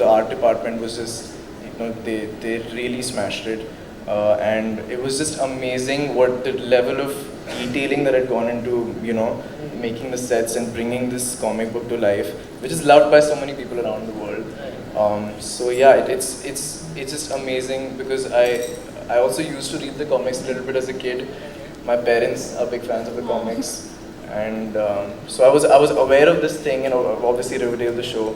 the art department was just, they really smashed it. And it was just amazing what the level of detailing that had gone into, making the sets and bringing this comic book to life, which is loved by so many people around the world. So yeah, it's just amazing because I also used to read the comics a little bit as a kid. My parents are big fans of the comics, and so I was aware of this thing, and obviously Riverdale, the show.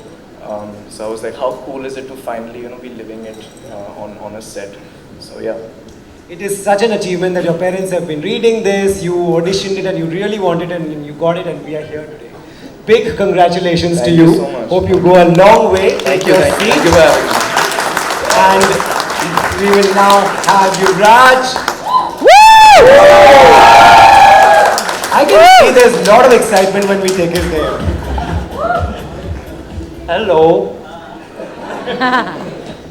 So I was like, how cool is it to finally be living it on a set? So yeah. It is such an achievement that your parents have been reading this, you auditioned it and you really wanted it and you got it, and we are here today. Big congratulations to you. Thank you so much. Hope you go a long way. Thank you for having me. And we will now have you, Raj. I can see there's a lot of excitement when we take it there. Hello.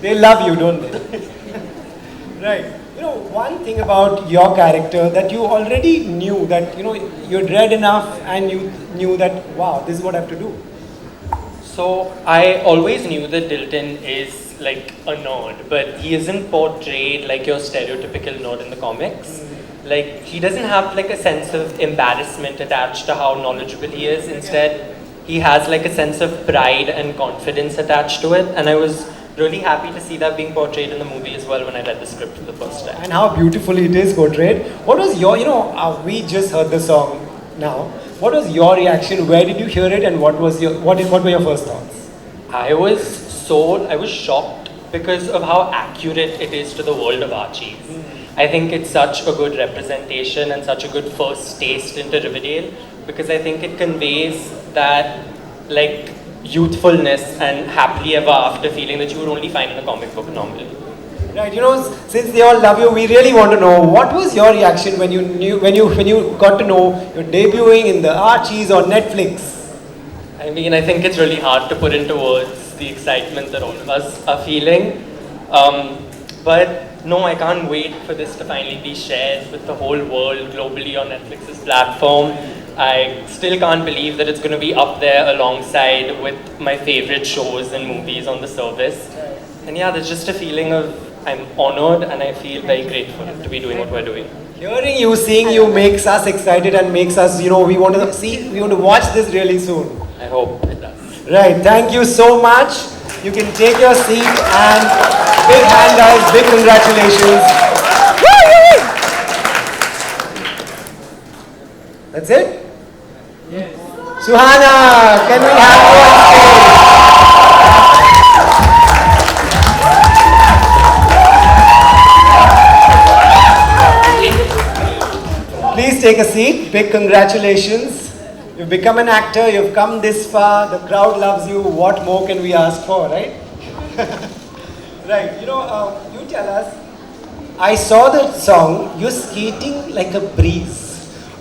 They love you, don't they? Right. One thing about your character that you already knew that, you'd read enough and you knew that, wow, this is what I have to do. So I always knew that Dilton is like a nerd, but he isn't portrayed like your stereotypical nerd in the comics. Like, he doesn't have like a sense of embarrassment attached to how knowledgeable he is. Instead, he has like a sense of pride and confidence attached to it, and I was really happy to see that being portrayed in the movie as well when I read the script for the first time. And how beautifully it is portrayed. What was your, we just heard the song now. What was your reaction? Where did you hear it, and what were your first thoughts? I was shocked because of how accurate it is to the world of Archie. I think it's such a good representation and such a good first taste into Riverdale, because I think it conveys that like youthfulness and happily ever after feeling that you would only find in a comic book normally. Right, since they all love you, we really want to know, what was your reaction when you got to know you're debuting in the Archies or Netflix? I mean, I think it's really hard to put into words the excitement that all of us are feeling. But no, I can't wait for this to finally be shared with the whole world globally on Netflix's platform. I still can't believe that it's going to be up there alongside with my favorite shows and movies on the service. And yeah, there's just a feeling of I'm honored and I feel very grateful to be doing what we're doing. Hearing you, seeing you makes us excited and makes us, we want to watch this really soon. I hope it does. Right, thank you so much. You can take your seat, and big hand guys, big congratulations. That's it? Yes. Suhana, can we have you on stage? Please take a seat. Big congratulations. You've become an actor, you've come this far, the crowd loves you. What more can we ask for, right? Right, you tell us. I saw the song, you're skating like a breeze.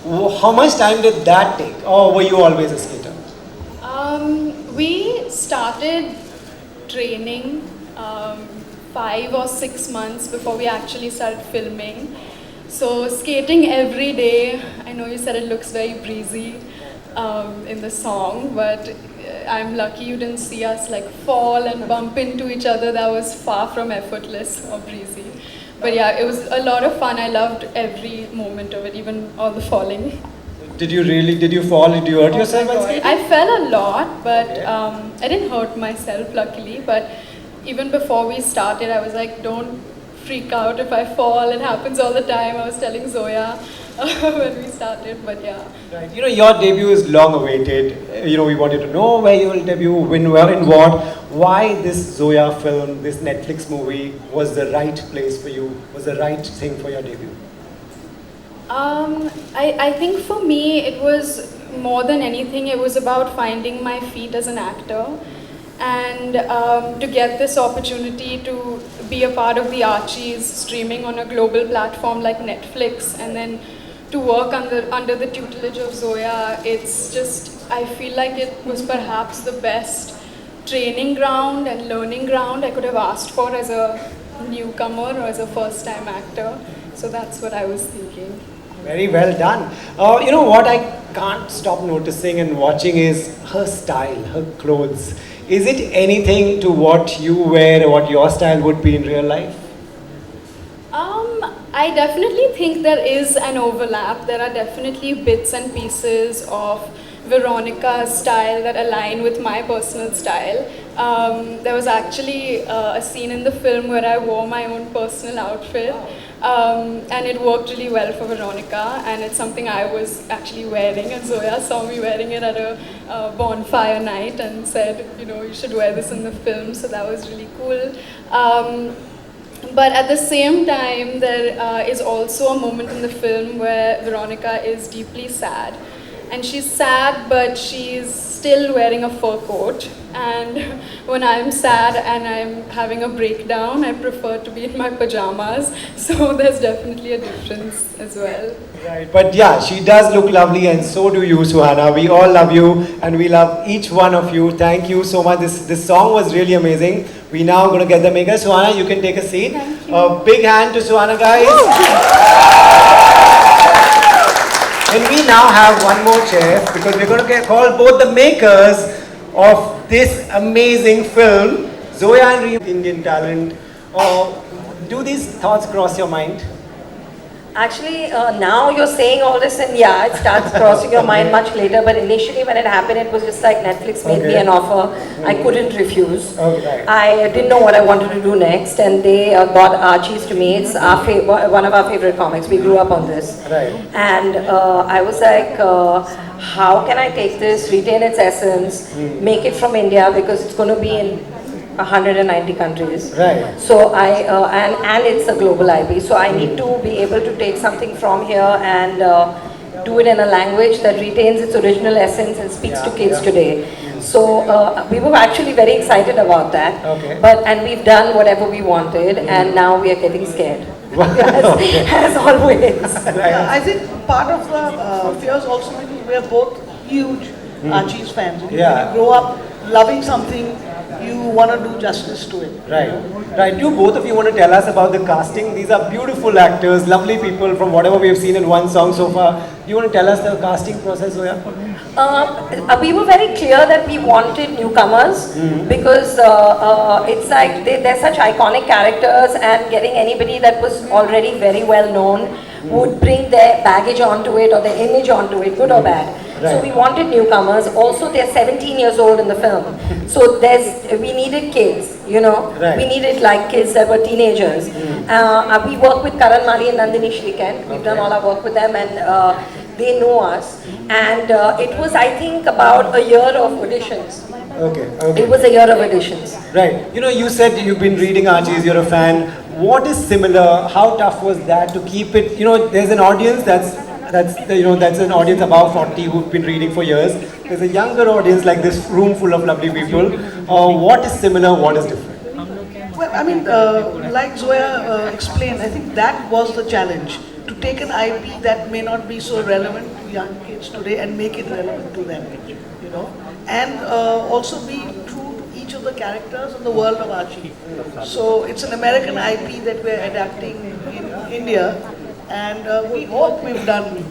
How much time did that take, or were you always a skater? We started training 5 or 6 months before we actually started filming. So skating every day. I know you said it looks very breezy in the song, but I'm lucky you didn't see us like fall and bump into each other. That was far from effortless or breezy. But yeah, it was a lot of fun. I loved every moment of it, even all the falling. Did you fall? Did you hurt yourself while skating? I fell a lot, but I didn't hurt myself, luckily. But even before we started, I was like, don't freak out if I fall. It happens all the time. I was telling Zoya when we started, but yeah. Right. Your debut is long awaited. We wanted to know where you will debut, when, where, and what. Why this Zoya film, this Netflix movie was the right place for you, was the right thing for your debut? I think for me, it was more than anything, it was about finding my feet as an actor. And to get this opportunity to be a part of the Archies streaming on a global platform like Netflix, and then to work under the tutelage of Zoya, it's just, I feel like it was perhaps the best training ground and learning ground I could have asked for as a newcomer or as a first-time actor. So that's what I was thinking. Very well done. What I can't stop noticing and watching is her style, her clothes. Is it anything to what you wear or what your style would be in real life? I definitely think there is an overlap. There are definitely bits and pieces of Veronica's style that align with my personal style. There was actually a scene in the film where I wore my own personal outfit, and it worked really well for Veronica, and it's something I was actually wearing, and Zoya saw me wearing it at a bonfire night and said, you know, you should wear this in the film, so that was really cool. But at the same time, there is also a moment in the film where Veronica is deeply sad. And she's sad, but she's still wearing a fur coat. And when I'm sad and I'm having a breakdown, I prefer to be in my pajamas. So there's definitely a difference as well. Right, but yeah, she does look lovely, and so do you, Suhana. We all love you, and we love each one of you. Thank you so much. This song was really amazing. We now going to get the maker. Suhana, you can take a seat. Thank you. A big hand to Suhana, guys. And we now have one more chair because we're going to call both the makers of this amazing film, Zoya and Reem, Indian talent. Do these thoughts cross your mind? Actually, now you're saying all this and yeah, it starts crossing your mind much later, but initially when it happened, it was just like Netflix made me an offer. I couldn't refuse. I didn't know what I wanted to do next, and they bought Archie's to me. It's one of our favorite comics. We grew up on this. And I was like, how can I take this, retain its essence, make it from India, because it's going to be in 190 countries. So and it's a global IP. So I need to be able to take something from here and do it in a language that retains its original essence and speaks to kids today. So we were actually very excited about that. And we've done whatever we wanted, and now we are getting scared. as always. I think part of the fears also because we are both huge Archie's fans. When you grow up loving something, you want to do justice to it. Right. Do both of you want to tell us about the casting? These are beautiful actors, lovely people from whatever we have seen in one song so far. Do you want to tell us the casting process, Zoya? We were very clear that we wanted newcomers because it's like they're such iconic characters, and getting anybody that was already very well known would bring their baggage onto it or their image onto it, good or bad. So we wanted newcomers. Also, they're 17 years old in the film. So we needed kids, you know. We needed like kids that were teenagers. We work with Karan Mali and Nandini Shrikant. We've done all our work with them, and they know us. And it was, I think, about a year of auditions. It was a year of auditions. You know, you said you've been reading Archie's, you're a fan. What is similar? How tough was that to keep it? You know, there's an audience that's an audience above 40 who've been reading for years. There's a younger audience like this room full of lovely people. What is similar? What is different? Well, I mean, like Zoya explained, I think that was the challenge, to take an IP that may not be so relevant to young kids today and make it relevant to them, you know, and also be true to each of the characters in the world of Archie. So it's an American IP that we're adapting in India, and we hope we've done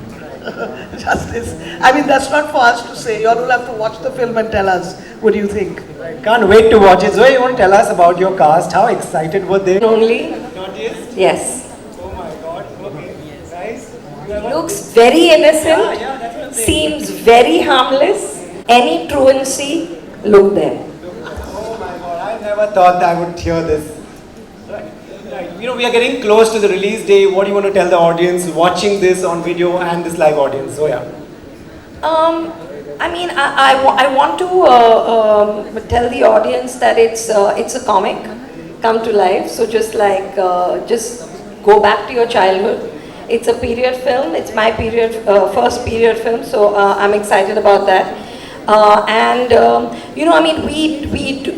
justice. I mean, that's not for us to say. You all will have to watch the film and tell us what do you think. Can't wait to watch it. Zoe, you want to tell us about your cast? How excited were they? Only? Yes. Oh my God. Okay. Nice. Looks very innocent. Seems very harmless. Any truancy, look there. Oh my God. I never thought I would hear this. You know, we are getting close to the release day. What do you want to tell the audience watching this on video and this live audience? Zoya. I mean, I want to tell the audience that it's a comic come to life. So just go back to your childhood. It's a period film. It's my first period film. So I'm excited about that. You know, I mean,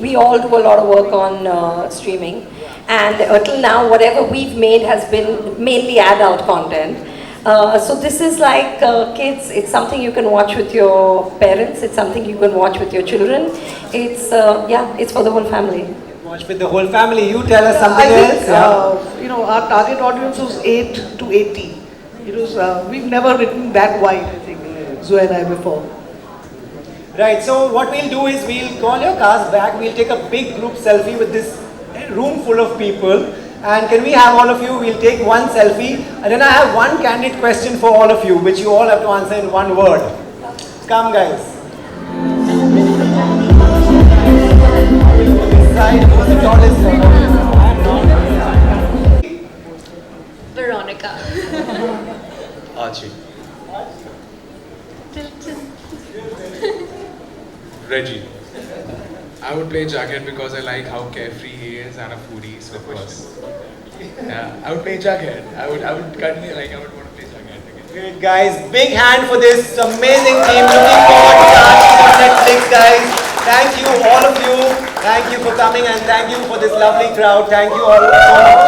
we all do a lot of work on streaming. And till now, whatever we've made has been mainly adult content. So this is like kids. It's something you can watch with your parents. It's something you can watch with your children. It's it's for the whole family. Watch with the whole family. You tell us something else. You know, our target audience was 8 to 80. It was we've never written that wide, I think, Zoe and I before. Right, so what we'll do is we'll call your cars back, we'll take a big group selfie with this room full of people. And can we have all of you, we'll take one selfie. And then I have one candid question for all of you, which you all have to answer in one word. Come guys. This side, who's the tallest? Veronica. Archie. Reggie. I would play Jacket because I like how carefree he is and a foodie, so of course. Yeah, I would play Jacket. I would continue, like I would want to play Jacket again. Great guys, big hand for this amazing team. Looking forward to Archie on Netflix, guys. Thank you, all of you. Thank you for coming and thank you for this lovely crowd. Thank you all so much.